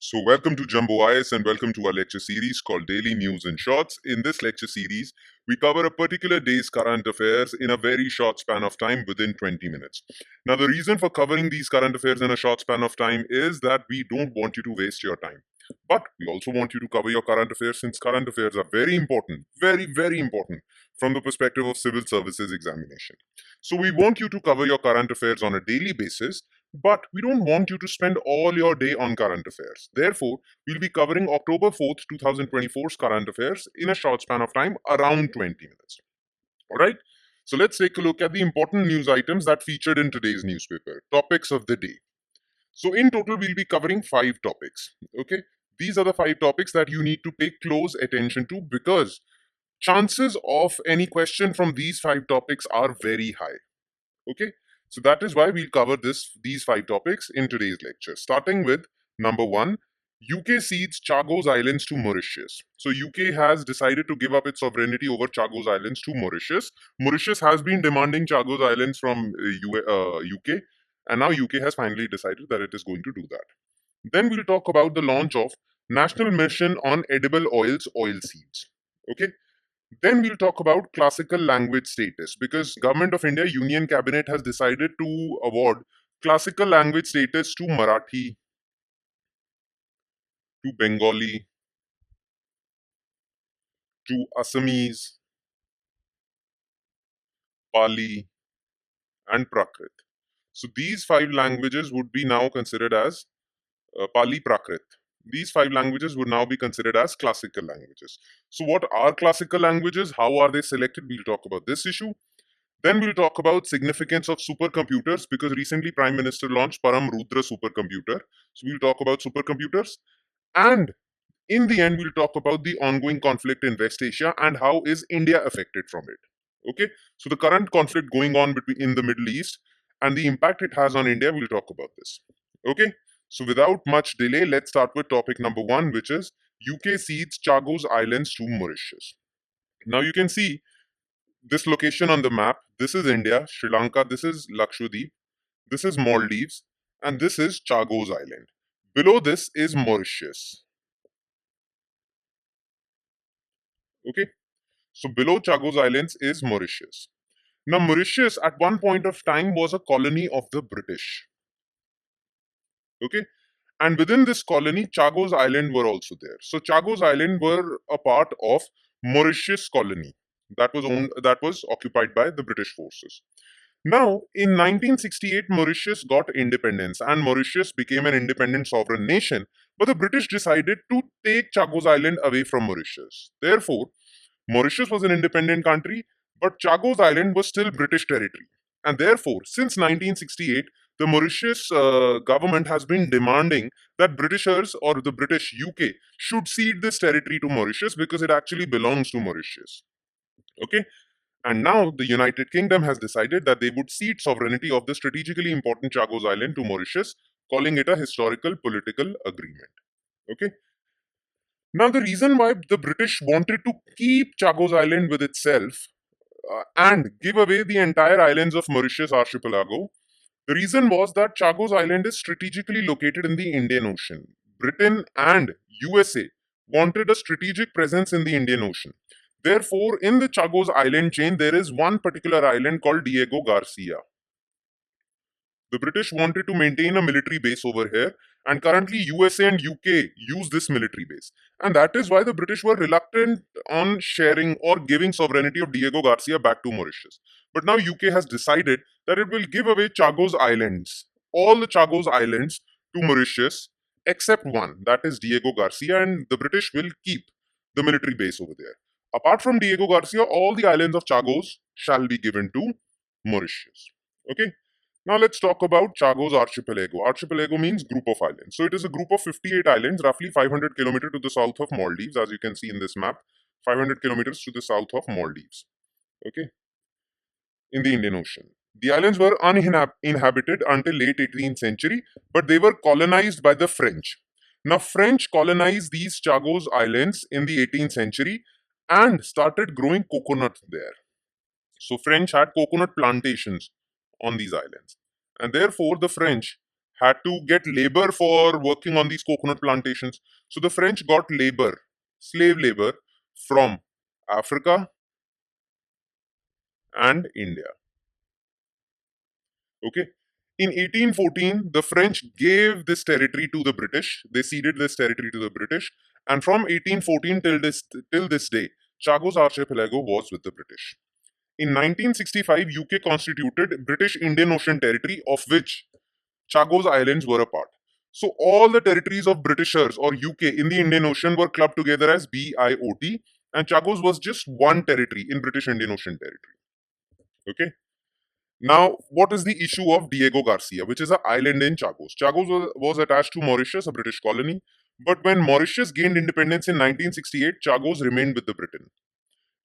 So, welcome to Jumbo IS and welcome to our lecture series called Daily News in Shorts. In this lecture series, we cover a particular day's current affairs in a very short span of time within 20 minutes. Now, the reason for covering these current affairs in a short span of time is that we don't want you to waste your time. But we also want you to cover your current affairs since current affairs are very important, very, very important from the perspective of civil services examination. So, we want you to cover your current affairs on a daily basis, but we don't want you to spend all your day on current affairs. Therefore, we'll be covering October 4th, 2024's current affairs in a short span of time, around 20 minutes. All right? So let's take a look at the important news items that featured in today's newspaper. Topics of the day. So in total, we'll be covering 5 topics. Okay? These are the 5 topics that you need to pay close attention to because chances of any question from these 5 topics are very high. Okay, so that is why we'll cover these 5 topics in today's lecture. Starting with number 1, UK cedes Chagos Islands to Mauritius. So UK has decided to give up its sovereignty over Chagos Islands to Mauritius. Mauritius has been demanding Chagos Islands from UK, and now UK has finally decided that it is going to do that. Then we'll talk about the launch of National Mission on Edible Oils, Oilseeds. Okay, then we'll talk about classical language status because Government of India Union Cabinet has decided to award classical language status to Marathi, to Bengali, to Assamese, Pali, and Prakrit. So these 5 languages would be now considered as Pali Prakrit. These 5 languages would now be considered as classical languages. So what are classical languages? How are they selected? We'll talk about this issue. Then we'll talk about significance of supercomputers because recently Prime Minister launched Param Rudra supercomputer. So we'll talk about supercomputers. And in the end, we'll talk about the ongoing conflict in West Asia and how is India affected from it. Okay, so the current conflict going on between in the Middle East and the impact it has on India, we'll talk about this. Okay, so without much delay, let's start with topic number 1, which is UK cedes Chagos Islands to Mauritius. Now you can see this location on the map. This is India, Sri Lanka, this is Lakshadweep, this is Maldives, and this is Chagos Island. Below this is Mauritius. Okay, so below Chagos Islands is Mauritius. Now, Mauritius at one point of time was a colony of the British. Okay, and within this colony, Chagos Island were also there. So Chagos Island were a part of Mauritius colony that was occupied by the British forces. Now, in 1968, Mauritius got independence and Mauritius became an independent sovereign nation, but the British decided to take Chagos Island away from Mauritius. Therefore, Mauritius was an independent country, but Chagos Island was still British territory. And therefore, since 1968, the Mauritius government has been demanding that Britishers or the British UK should cede this territory to Mauritius because it actually belongs to Mauritius. Okay, and now the United Kingdom has decided that they would cede sovereignty of the strategically important Chagos Island to Mauritius, calling it a historical political agreement. Okay. Now, the reason why the British wanted to keep Chagos Island with itself and give away the entire islands of Mauritius archipelago, the reason was that Chagos Island is strategically located in the Indian Ocean. Britain and USA wanted a strategic presence in the Indian Ocean. Therefore, in the Chagos Island chain, there is one particular island called Diego Garcia. The British wanted to maintain a military base over here, and currently USA and UK use this military base. And that is why the British were reluctant on sharing or giving sovereignty of Diego Garcia back to Mauritius. But now UK has decided that it will give away Chagos Islands, all the Chagos Islands to Mauritius, except one, that is Diego Garcia, and the British will keep the military base over there. Apart from Diego Garcia, all the islands of Chagos shall be given to Mauritius. Okay. Now let's talk about Chagos Archipelago. Archipelago means group of islands. So it is a group of 58 islands, roughly 500 kilometers to the south of Maldives, as you can see in this map. 500 kilometers to the south of Maldives. Okay, in the Indian Ocean. The islands were uninhabited until late 18th century, but they were colonized by the French. Now, French colonized these Chagos Islands in the 18th century and started growing coconut there. So French had coconut plantations on these islands. And therefore, the French had to get labor for working on these coconut plantations. So the French got labor, slave labor, from Africa and India. Okay. In 1814, the French gave this territory to the British. They ceded this territory to the British. And from 1814 till this day, Chagos Archipelago was with the British. In 1965, UK constituted British Indian Ocean Territory, of which Chagos Islands were a part. So all the territories of Britishers or UK in the Indian Ocean were clubbed together as BIOT, and Chagos was just one territory in British Indian Ocean Territory. Okay. Now, what is the issue of Diego Garcia, which is an island in Chagos? Chagos was attached to Mauritius, a British colony, but when Mauritius gained independence in 1968, Chagos remained with the Britain.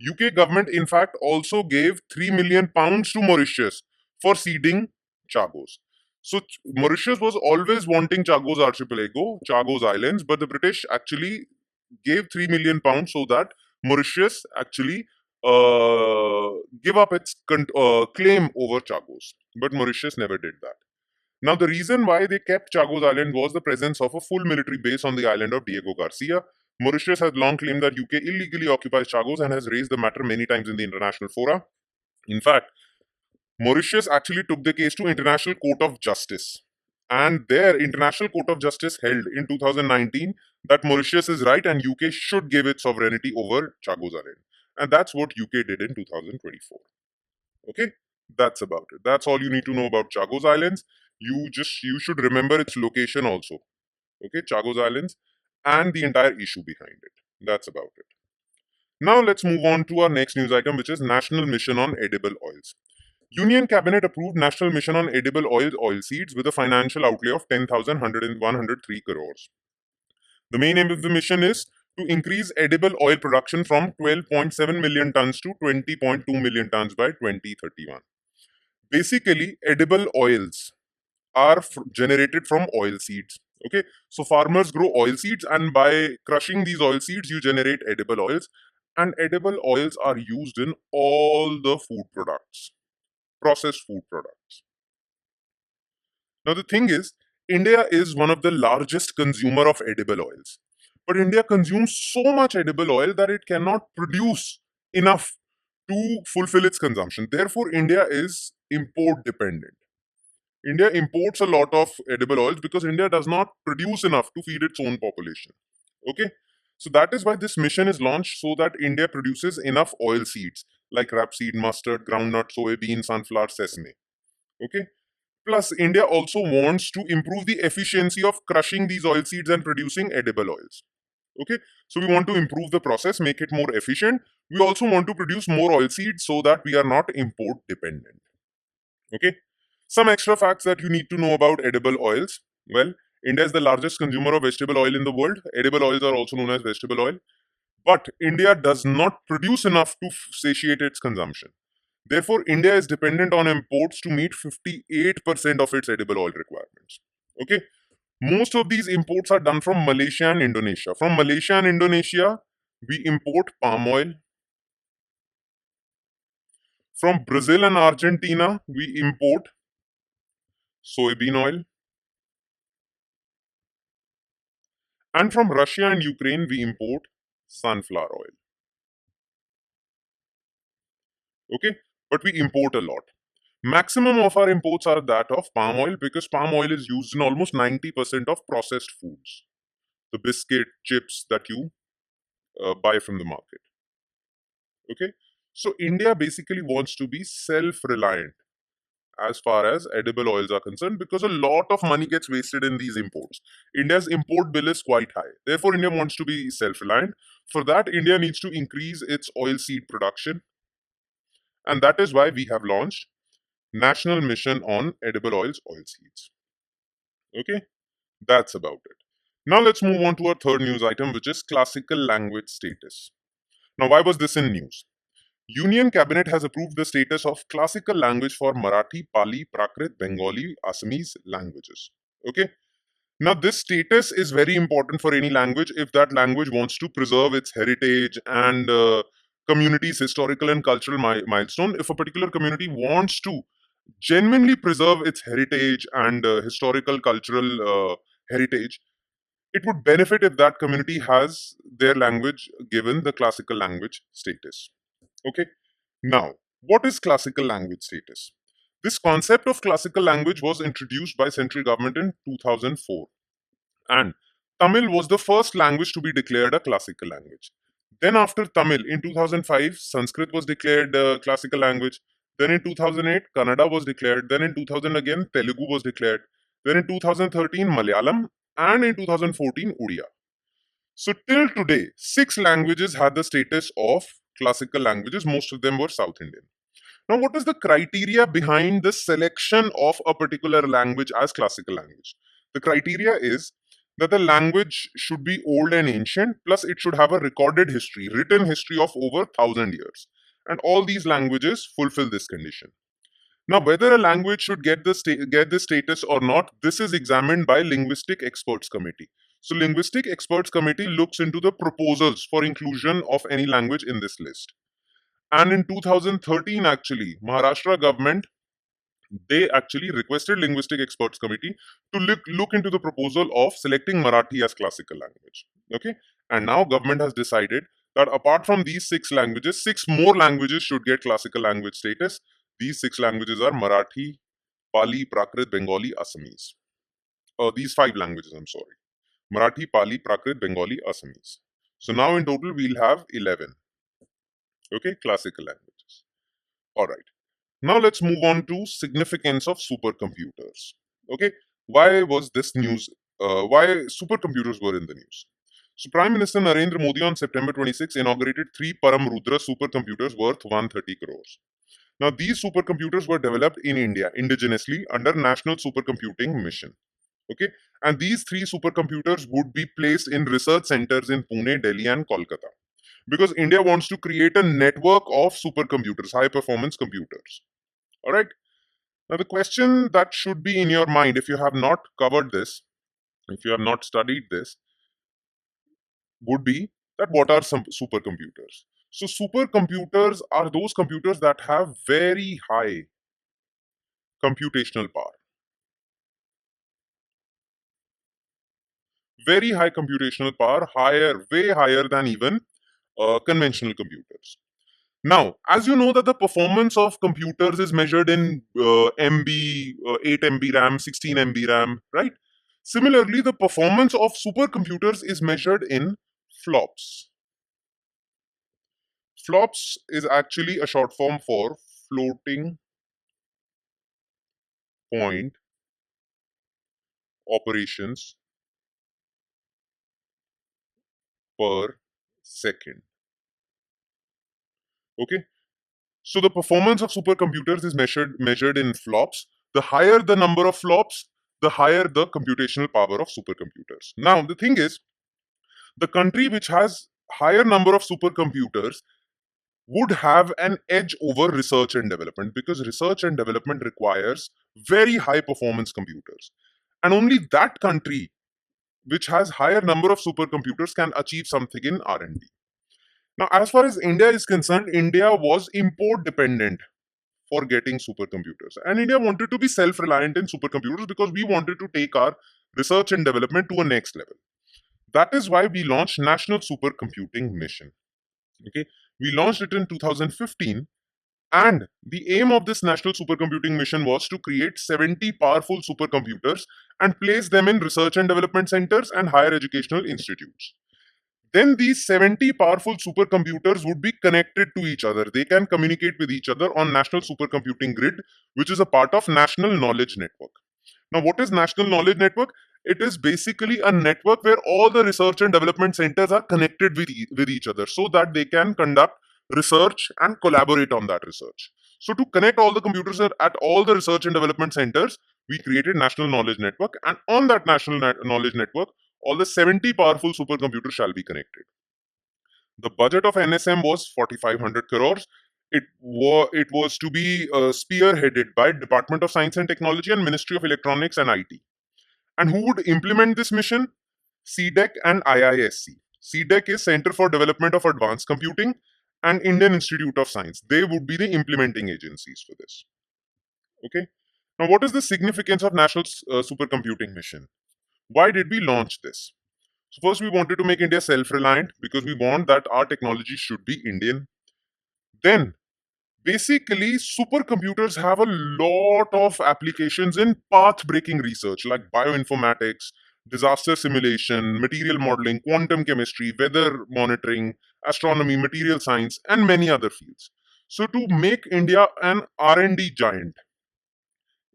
UK government, in fact, also gave £3 million to Mauritius for ceding Chagos. So Mauritius was always wanting Chagos Archipelago, Chagos Islands, but the British actually gave £3 million so that Mauritius actually give up its claim over Chagos. But Mauritius never did that. Now, the reason why they kept Chagos Island was the presence of a full military base on the island of Diego Garcia. Mauritius has long claimed that UK illegally occupies Chagos and has raised the matter many times in the international fora. In fact, Mauritius actually took the case to International Court of Justice. And their International Court of Justice held in 2019 that Mauritius is right and UK should give its sovereignty over Chagos Island. And that's what UK did in 2024. Okay, that's about it. That's all you need to know about Chagos Islands. You should remember its location also. Okay, Chagos Islands and the entire issue behind it. That's about it. Now let's move on to our next news item, which is National Mission on Edible Oils. Union Cabinet approved National Mission on Edible Oilseeds with a financial outlay of 10,103 crores. The main aim of the mission is to increase edible oil production from 12.7 million tons to 20.2 million tons by 2031. Basically, edible oils are generated from oil seeds. Okay, so farmers grow oil seeds, and by crushing these oil seeds, you generate edible oils. And edible oils are used in all the food products, processed food products. Now, the thing is, India is one of the largest consumer of edible oils. But India consumes so much edible oil that it cannot produce enough to fulfill its consumption. Therefore, India is import dependent. India imports a lot of edible oils because India does not produce enough to feed its own population. Okay? So that is why this mission is launched, so that India produces enough oil seeds like rapeseed, mustard, groundnut, soybean, sunflower, sesame. Okay? Plus, India also wants to improve the efficiency of crushing these oil seeds and producing edible oils. Okay, so we want to improve the process, make it more efficient. We also want to produce more oil seeds so that we are not import dependent. Okay, some extra facts that you need to know about edible oils. Well, India is the largest consumer of vegetable oil in the world. Edible oils are also known as vegetable oil. But India does not produce enough to satiate its consumption. Therefore, India is dependent on imports to meet 58% of its edible oil requirements. Okay, most of these imports are done from Malaysia and Indonesia. From Malaysia and Indonesia, we import palm oil. From Brazil and Argentina, we import soybean oil. And from Russia and Ukraine, we import sunflower oil. Okay, but we import a lot. Maximum of our imports are that of palm oil, because palm oil is used in almost 90% of processed foods. The biscuit, chips that you buy from the market. Okay, so India basically wants to be self-reliant as far as edible oils are concerned, because a lot of money gets wasted in these imports. India's import bill is quite high. Therefore, India wants to be self-reliant. For that, India needs to increase its oilseed production. And that is why we have launched National Mission on Edible Oilseeds. Okay, that's about it. Now let's move on to our third news item, which is classical language status. Now, why was this in news? Union Cabinet has approved the status of classical language for Marathi, Pali, Prakrit, Bengali, Assamese languages. Okay. Now, this status is very important for any language if that language wants to preserve its heritage and community's historical and cultural milestone. If a particular community wants to genuinely preserve its heritage and historical cultural heritage, it would benefit if that community has their language given the classical language status. Okay. Now, what is classical language status? This concept of classical language was introduced by central government in 2004, and Tamil was the first language to be declared a classical language. Then after Tamil in 2005, Sanskrit was declared a classical language. Then in 2008, Kannada was declared. Then in 2000 again, Telugu was declared. Then in 2013, Malayalam, and in 2014, Odia. So till today, six languages had the status of classical languages. Most of them were South Indian. Now, what is the criteria behind the selection of a particular language as classical language? The criteria is that the language should be old and ancient, plus it should have a recorded history, written history of over 1,000 years. And all these languages fulfill this condition. Now, whether a language should get get this status or not, this is examined by Linguistic Experts Committee. So, Linguistic Experts Committee looks into the proposals for inclusion of any language in this list. And in 2013, actually, Maharashtra government, they actually requested Linguistic Experts Committee to look into the proposal of selecting Marathi as classical language. Okay, and now government has decided that apart from these six languages, six more languages should get classical language status. These six languages are Marathi, Pali, Prakrit, Bengali, Assamese. These five languages, I'm sorry. Marathi, Pali, Prakrit, Bengali, Assamese. So now in total we'll have 11. Okay, classical languages. All right. Now let's move on to significance of supercomputers. Okay, why was this news? Why supercomputers were in the news? So Prime Minister Narendra Modi on September 26 inaugurated three Param Rudra supercomputers worth 130 crores. Now these supercomputers were developed in India indigenously under National Supercomputing Mission. Okay, and these three supercomputers would be placed in research centers in Pune, Delhi, and Kolkata because India wants to create a network of supercomputers, high performance computers. All right. Now, the question that should be in your mind, if you have not covered this, if you have not studied this, would be that what are some supercomputers? So, supercomputers are those computers that have very high computational power, very high computational power, higher, way higher than even conventional computers. Now, as you know that the performance of computers is measured in MB, 8 MB RAM, 16 MB RAM, right? Similarly, the performance of supercomputers is measured in flops. Flops is actually a short form for floating point operations per second. Okay, so the performance of supercomputers is measured in flops. The higher the number of flops, the higher the computational power of supercomputers. Now, the thing is, the country which has higher number of supercomputers would have an edge over research and development because research and development requires very high performance computers, and only that country which has higher number of supercomputers can achieve something in R&D. Now, as far as India is concerned, India was import dependent for getting supercomputers, and India wanted to be self-reliant in supercomputers because we wanted to take our research and development to a next level. That is why we launched National Supercomputing Mission. Okay, we launched it in 2015, and the aim of this National Supercomputing Mission was to create 70 powerful supercomputers and place them in research and development centers and higher educational institutes. Then these 70 powerful supercomputers would be connected to each other. They can communicate with each other on National Supercomputing Grid, which is a part of National Knowledge Network. Now, what is National Knowledge Network? It is basically a network where all the research and development centers are connected with each other so that they can conduct research and collaborate on that research. So, to connect all the computers at all the research and development centers, we created National Knowledge Network, and on that Knowledge Network, all the 70 powerful supercomputers shall be connected. The budget of NSM was 4,500 crores. It was to be spearheaded by Department of Science and Technology and Ministry of Electronics and IT. And who would implement this mission? CDEC and IISC. CDEC is Center for Development of Advanced Computing, and Indian Institute of Science. They would be the implementing agencies for this. Okay. Now, what is the significance of National Supercomputing Mission? Why did we launch this? So first, we wanted to make India self-reliant because we want that our technology should be Indian. Then, basically, supercomputers have a lot of applications in path-breaking research like bioinformatics, disaster simulation, material modeling, quantum chemistry, weather monitoring, astronomy, material science, and many other fields. So to make India an R&D giant,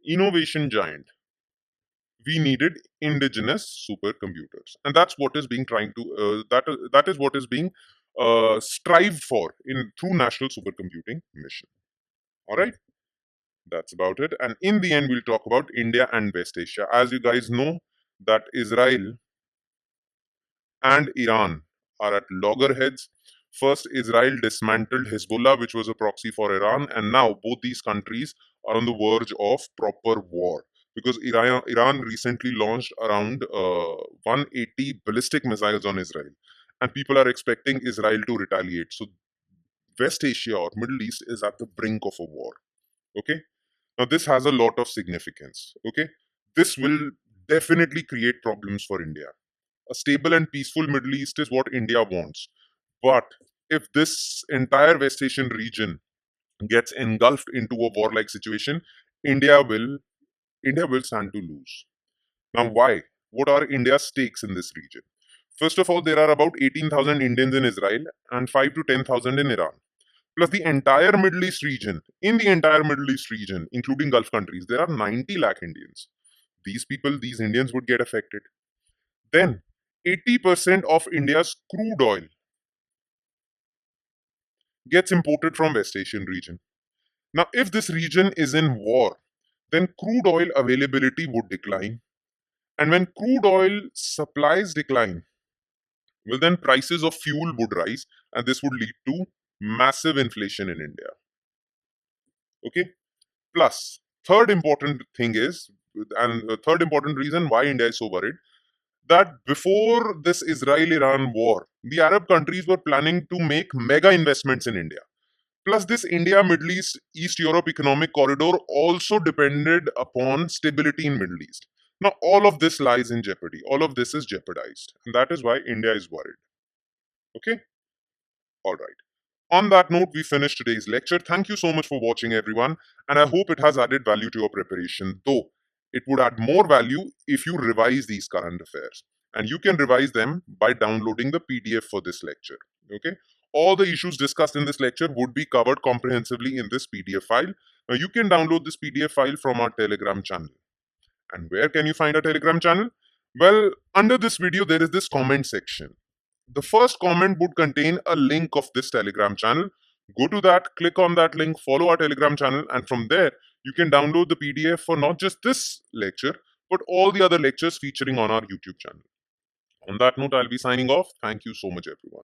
innovation giant, we needed indigenous supercomputers, and that's what is being trying to that is what is being strived for in through National Supercomputing Mission. All right, that's about it. And in the end, we'll talk about India and West Asia. As you guys know, that Israel and Iran are at loggerheads. First, Israel dismantled Hezbollah, which was a proxy for Iran, and now both these countries are on the verge of proper war because Iran recently launched around 180 ballistic missiles on Israel, and people are expecting Israel to retaliate. So, West Asia or Middle East is at the brink of a war. Okay, now this has a lot of significance. Okay, this will definitely create problems for India. A stable and peaceful Middle East is what India wants. But if this entire West Asian region gets engulfed into a war-like situation, India will India will stand to lose. Now, why? What are India's stakes in this region? First of all, there are about 18,000 Indians in Israel and 5 to 10,000 in Iran. Plus the entire Middle East region. In the entire Middle East region, including Gulf countries, there are 90 lakh Indians. These people, these Indians would get affected. Then 80% of India's crude oil gets imported from West Asian region. Now, if this region is in war, then crude oil availability would decline. And when crude oil supplies decline, well, then prices of fuel would rise, and this would lead to massive inflation in India. Okay. Plus, third important thing is, and the third important reason why India is so worried, that before this Israel-Iran war, the Arab countries were planning to make mega investments in India. Plus, this India, Middle East, East Europe economic corridor also depended upon stability in Middle East. Now, all of this lies in jeopardy. All of this is jeopardized. And that is why India is worried. Okay? All right. On that note, we finish today's lecture. Thank you so much for watching, everyone. And I hope it has added value to your preparation, though it would add more value if you revise these current affairs. And you can revise them by downloading the PDF for this lecture. Okay? All the issues discussed in this lecture would be covered comprehensively in this PDF file. Now, you can download this PDF file from our Telegram channel. And where can you find our Telegram channel? Well, under this video, there is this comment section. The first comment would contain a link of this Telegram channel. Go to that, click on that link, follow our Telegram channel, and from there, you can download the PDF for not just this lecture, but all the other lectures featuring on our YouTube channel. On that note, I'll be signing off. Thank you so much, everyone.